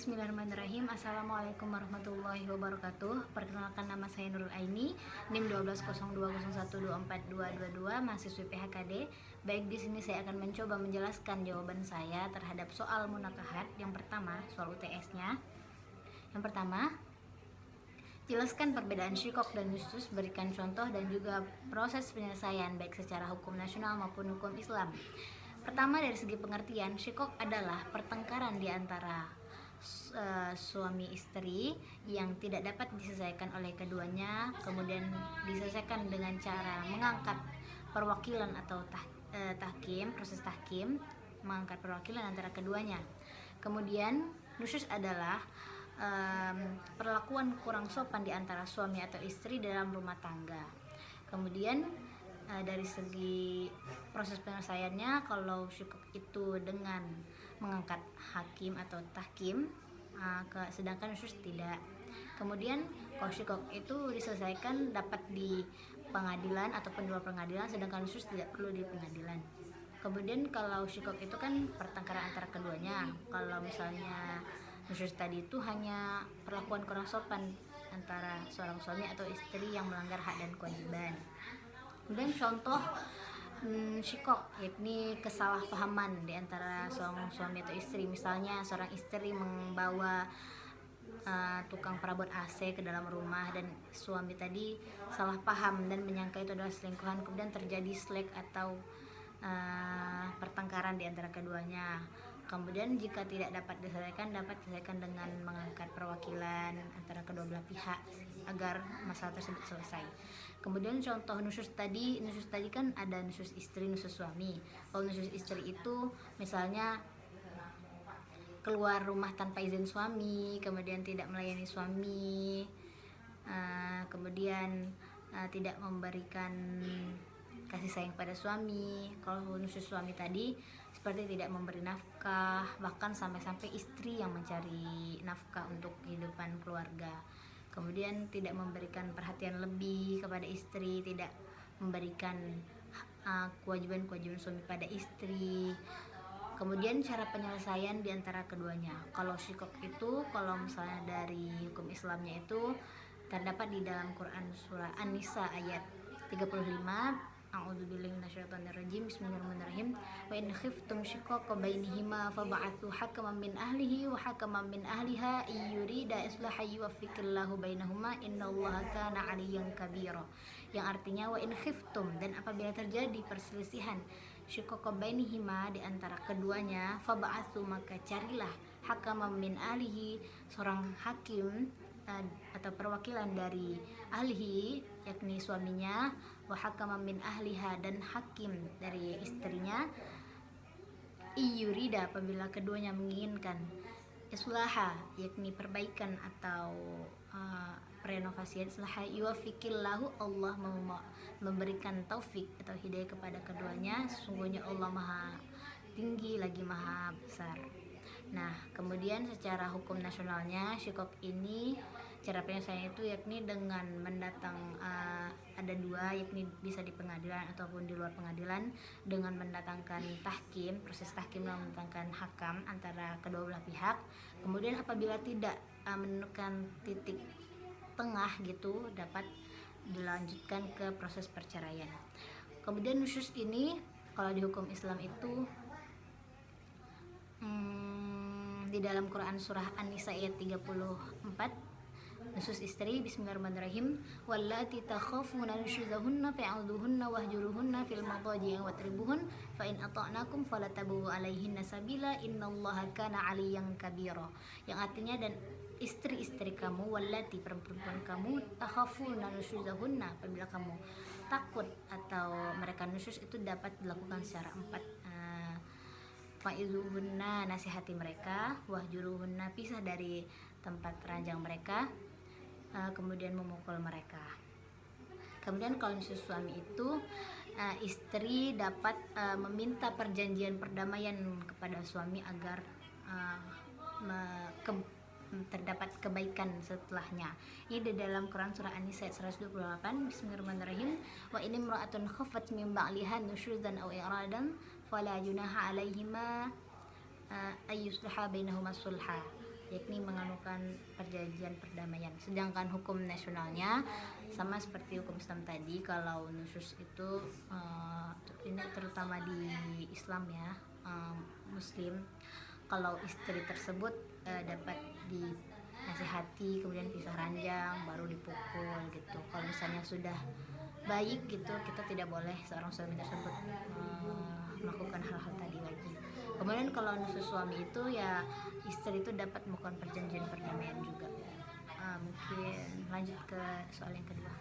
Bismillahirrahmanirrahim. Assalamualaikum warahmatullahi wabarakatuh. Perkenalkan, nama saya Nurul Aini, NIM 120201242222, mahasiswi PHKD. Baik, di sini saya akan mencoba menjelaskan jawaban saya terhadap soal munakahat. Yang pertama, soal UTS-nya. Yang pertama, jelaskan perbedaan syikok dan nusyuz, berikan contoh dan juga proses penyelesaian baik secara hukum nasional maupun hukum Islam. Pertama, dari segi pengertian, syikok adalah pertengkaran di antara suami istri yang tidak dapat diselesaikan oleh keduanya, kemudian diselesaikan dengan cara mengangkat perwakilan atau tahkim, proses tahkim, mengangkat perwakilan antara keduanya. Kemudian nusyuz adalah perlakuan kurang sopan di antara suami atau istri dalam rumah tangga. Kemudian dari segi proses penyelesaiannya, kalau syikok itu dengan mengangkat hakim atau tahkim, sedangkan nusyuz tidak. Kemudian kalau syikok itu diselesaikan dapat di pengadilan ataupun di luar pengadilan, sedangkan nusyuz tidak perlu di pengadilan. Kemudian kalau syikok itu kan pertengkaran antara keduanya. Kalau misalnya nusyuz tadi itu hanya perlakuan kurang sopan antara seorang suami atau istri yang melanggar hak dan kewajiban. Kemudian contoh syikok, yakni kesalahpahaman di antara seorang suami atau istri. Misalnya seorang istri membawa tukang perabot AC ke dalam rumah dan suami tadi salah paham dan menyangka itu adalah selingkuhan, kemudian terjadi slek atau pertengkaran di antara keduanya. Kemudian jika tidak dapat diselesaikan dengan mengangkat perwakilan antara kedua belah pihak agar masalah tersebut selesai. Kemudian contoh nusyuz tadi kan ada nusyuz istri, nusyuz suami. Kalau nusyuz istri itu misalnya keluar rumah tanpa izin suami, kemudian tidak melayani suami, kemudian tidak memberikan kasih sayang pada suami. Kalau nusyuz suami tadi seperti tidak memberi nafkah, bahkan sampai-sampai istri yang mencari nafkah untuk kehidupan keluarga. Kemudian tidak memberikan perhatian lebih kepada istri, tidak memberikan kewajiban-kewajiban suami pada istri. Kemudian cara penyelesaian di antara keduanya. Kalau syikok itu, kalau misalnya dari hukum Islamnya itu terdapat di dalam Quran surah An-Nisa ayat 35. A'udzubillahi minasyaitonirrajim. Bismillahirrahmanirrahim. Wa in khiftum shiqaqa bainihima fab'atsu hakaman min ahlihi wa hakaman min ahliha yurida islahan yuwaffiqillahu bainahuma innallaha kana 'aliyyan kabira. Yang artinya wa in khiftum, dan apabila terjadi perselisihan shiqaqa bainihima di antara keduanya, fab'atsu, maka carilah hakaman min ahlihi, seorang hakim atau perwakilan dari ahlihi, yakni suaminya, wa hakaman min ahliha, dan hakim dari istrinya, iyurida, apabila keduanya menginginkan islaha, yakni perbaikan atau renovasi. Islaha yuwaffiqillahu, Allah memberikan taufik atau hidayah kepada keduanya, sesungguhnya Allah Maha tinggi lagi Maha besar. Nah, kemudian secara hukum nasionalnya, syikok ini cara penyelesaiannya itu yakni dengan mendatang ada dua, yakni bisa di pengadilan ataupun di luar pengadilan, dengan mendatangkan tahkim, proses tahkim yang mendatangkan hakam antara kedua belah pihak. Kemudian apabila tidak menemukan titik tengah gitu, dapat dilanjutkan ke proses perceraian. Kemudian nusyuz ini kalau di hukum Islam itu di dalam Quran surah An-Nisa ayat 34, nusyuz istri, bismillahirrahmanirrahim, wallati takhafuna nusyuzahunna fa'udhuhunna wahjuruhunna fil madaji'i watribuhun fa in ata'nakum fala tabu alaihinna sabila innallaha kana 'aliyyan kabira. Yang artinya, dan istri-istri kamu, wallati, perempuan kamu, takhafuna nusyuzahunna, apabila kamu takut atau mereka nusyuz, itu dapat dilakukan secara 4. Fa'izuhunna, nasihati mereka, wahjuruhunna, pisah dari tempat ranjang mereka, kemudian memukul mereka. Kemudian kalau nusyuz suami itu, istri dapat meminta perjanjian perdamaian kepada suami agar terdapat kebaikan setelahnya. Ini di dalam Quran surah An-Nisa 128. Bismillahirrahmanirrahim. Wa in imra'atun khafat min ba'liha nusyuzan aw i'radan fala junaha 'alaihima ayyusliha bainahuma sulha. yakni menganukan perjanjian perdamaian. Sedangkan hukum nasionalnya sama seperti hukum Islam tadi. Kalau nusyuz itu ini terutama di Islam ya, Muslim, kalau istri tersebut dapat dinasihati, kemudian pisah ranjang, baru dipukul gitu. Kalau misalnya sudah baik gitu, kita tidak boleh seorang suami tersebut melakukan hal-hal tadi lagi. Kemudian kalau nusyuz suami itu ya istri itu dapat melakukan perjanjian perdamaian juga. Mungkin lanjut ke soal yang kedua.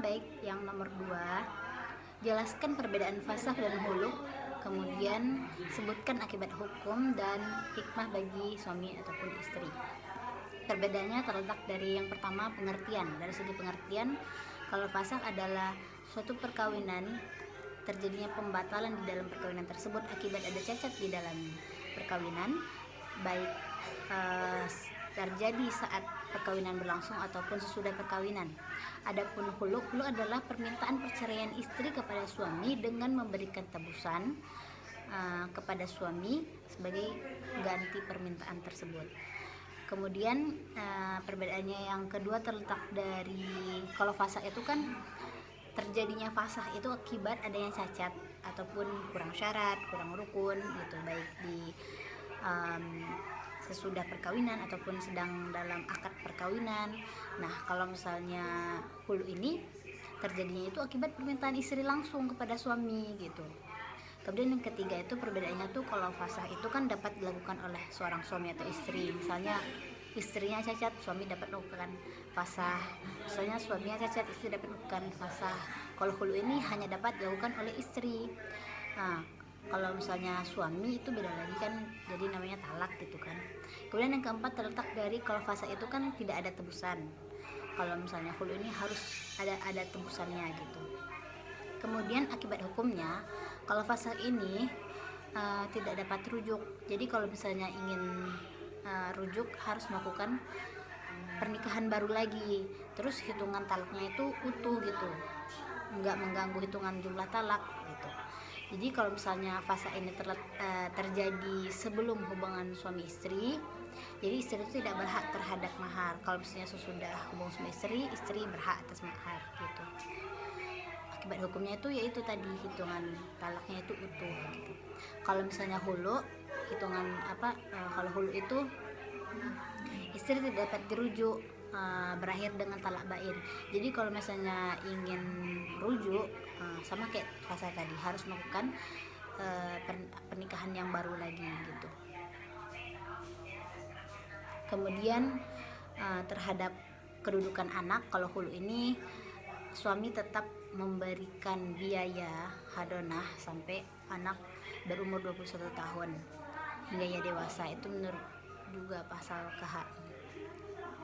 Baik, yang nomor 2, jelaskan perbedaan fasakh dan huluk, kemudian sebutkan akibat hukum dan hikmah bagi suami ataupun istri. Perbedaannya terletak dari yang pertama, pengertian. Dari segi pengertian, kalau fasakh adalah suatu perkawinan terjadinya pembatalan di dalam perkawinan tersebut akibat ada cacat di dalam perkawinan, baik terjadi saat perkawinan berlangsung ataupun sesudah perkawinan. Adapun huluk adalah permintaan perceraian istri kepada suami dengan memberikan tebusan kepada suami sebagai ganti permintaan tersebut. Kemudian perbedaannya yang kedua terletak dari kalau fasakh itu kan terjadinya fasakh itu akibat adanya cacat ataupun kurang syarat, kurang rukun gitu, baik di sesudah perkawinan ataupun sedang dalam akad perkawinan. Nah, kalau misalnya hulu ini terjadinya itu akibat permintaan istri langsung kepada suami gitu. Kemudian yang ketiga itu perbedaannya tuh kalau fasakh itu kan dapat dilakukan oleh seorang suami atau istri. Misalnya istrinya cacat, suami dapat melakukan fasakh. Misalnya suaminya cacat, istri dapat melakukan fasakh. Kalau hulu ini hanya dapat dilakukan oleh istri. Nah, kalau misalnya suami itu beda lagi kan, jadi namanya talak gitu kan. Kemudian yang keempat terletak dari kalau fasakh itu kan tidak ada tebusan. Kalau misalnya hulu ini harus ada tebusannya gitu. Kemudian akibat hukumnya, kalau fasakh ini tidak dapat rujuk. Jadi kalau misalnya ingin rujuk harus melakukan pernikahan baru lagi. Terus hitungan talaknya itu utuh gitu, nggak mengganggu hitungan jumlah talak gitu. Jadi kalau misalnya fasakh ini terjadi sebelum hubungan suami istri, jadi istri itu tidak berhak terhadap mahar. Kalau misalnya sesudah hubungan suami istri berhak atas mahar gitu. Akibat hukumnya itu yaitu tadi hitungan talaknya itu utuh gitu. Kalau misalnya hulu, hitungan kalau hulu itu istri tidak dapat dirujuk, berakhir dengan talak bain. Jadi kalau misalnya ingin rujuk, sama kayak fasakh tadi, harus melakukan pernikahan yang baru lagi gitu. Kemudian terhadap kedudukan anak, kalau hulu ini suami tetap memberikan biaya hadonah sampai anak berumur 21 tahun hingga ia dewasa. Itu menurut juga pasal KHI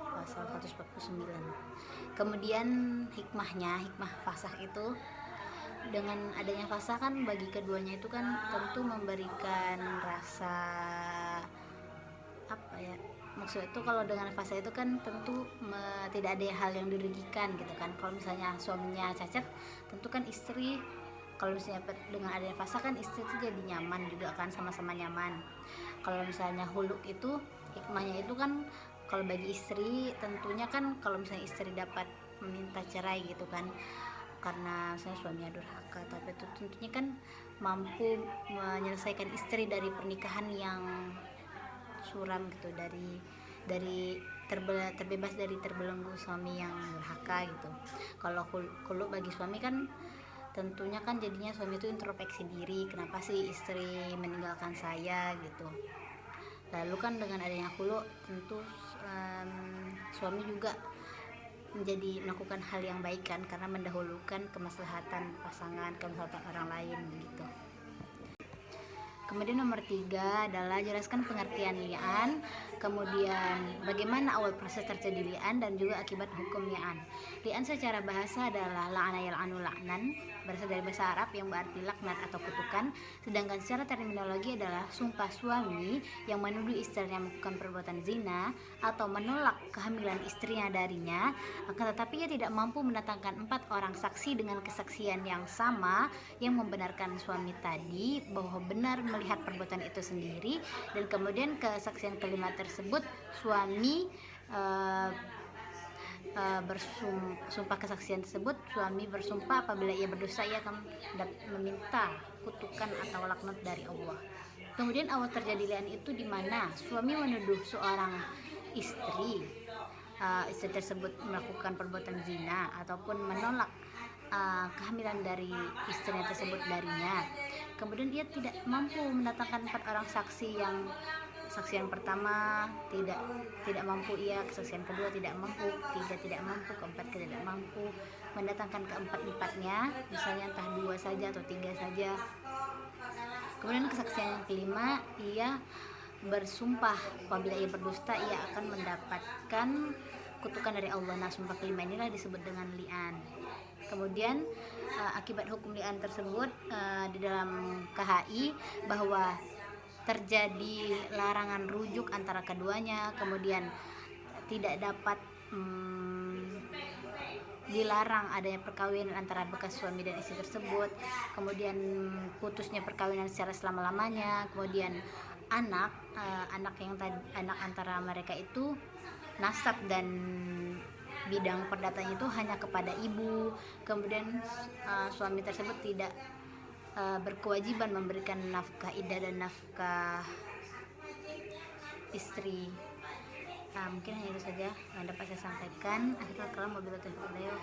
pasal 149. Kemudian hikmah fasakh itu, dengan adanya fasakh kan bagi keduanya itu kan tentu memberikan rasa maksudnya itu kalau dengan fasakh itu kan tentu tidak ada hal yang dirugikan gitu kan. Kalau misalnya suaminya cacat, tentu kan istri, kalau misalnya dengan adanya fasakh kan istri itu jadi nyaman juga kan, sama-sama nyaman. Kalau misalnya huluk itu hikmahnya itu kan kalau bagi istri tentunya kan kalau misalnya istri dapat meminta cerai gitu kan, karena misalnya suaminya durhaka, tapi itu tentunya kan mampu menyelesaikan istri dari pernikahan yang suram gitu, dari terbebas dari terbelenggu suami yang durhaka gitu. Kalau hulu bagi suami kan tentunya kan jadinya suami itu introspeksi diri, kenapa sih istri meninggalkan saya gitu. Lalu kan dengan adanya hulu tentu suami juga menjadi melakukan hal yang baik kan, karena mendahulukan kemaslahatan pasangan, kemaslahatan orang lain gitu. Kemudian nomor 3 adalah jelaskan pengertian li'an, kemudian bagaimana awal proses terjadi li'an dan juga akibat hukum li'an. Li'an secara bahasa adalah la'ana yal'anu la'nan, berasal dari bahasa Arab yang berarti laknat atau kutukan, sedangkan secara terminologi adalah sumpah suami yang menuduh istrinya melakukan perbuatan zina atau menolak kehamilan istrinya darinya, akan tetapi ia tidak mampu mendatangkan 4 orang saksi dengan kesaksian yang sama yang membenarkan suami tadi bahwa benar melihat perbuatan itu sendiri, dan kemudian kesaksian kelima tersebut tersebut suami bersumpah kesaksian tersebut, suami bersumpah apabila ia berdosa ia akan meminta kutukan atau laknat dari Allah. Kemudian awal terjadi li'an itu di mana suami menuduh seorang istri tersebut melakukan perbuatan zina ataupun menolak kehamilan dari istrinya tersebut darinya. Kemudian ia tidak mampu mendatangkan 4 orang saksi. Saksi yang pertama tidak mampu ia, kesaksian kedua tidak mampu, ketiga tidak mampu, keempat tidak mampu, mendatangkan keempat-empatnya, misalnya entah 2 saja atau 3 saja. Kemudian kesaksian yang kelima, ia bersumpah apabila ia berdusta ia akan mendapatkan kutukan dari Allah. Nah, sumpah kelima inilah disebut dengan li'an. Kemudian akibat hukum li'an tersebut di dalam KHI bahwa terjadi larangan rujuk antara keduanya, kemudian tidak dapat dilarang adanya perkawinan antara bekas suami dan istri tersebut, kemudian putusnya perkawinan secara selama-lamanya, kemudian anak antara mereka itu nasab dan bidang perdatanya itu hanya kepada ibu, kemudian suami tersebut tidak berkewajiban memberikan nafkah iddah dan nafkah istri. Mungkin hanya itu saja yang dapat saya sampaikan. Akhirul kalam, wabillahi taufiq wal hidayah.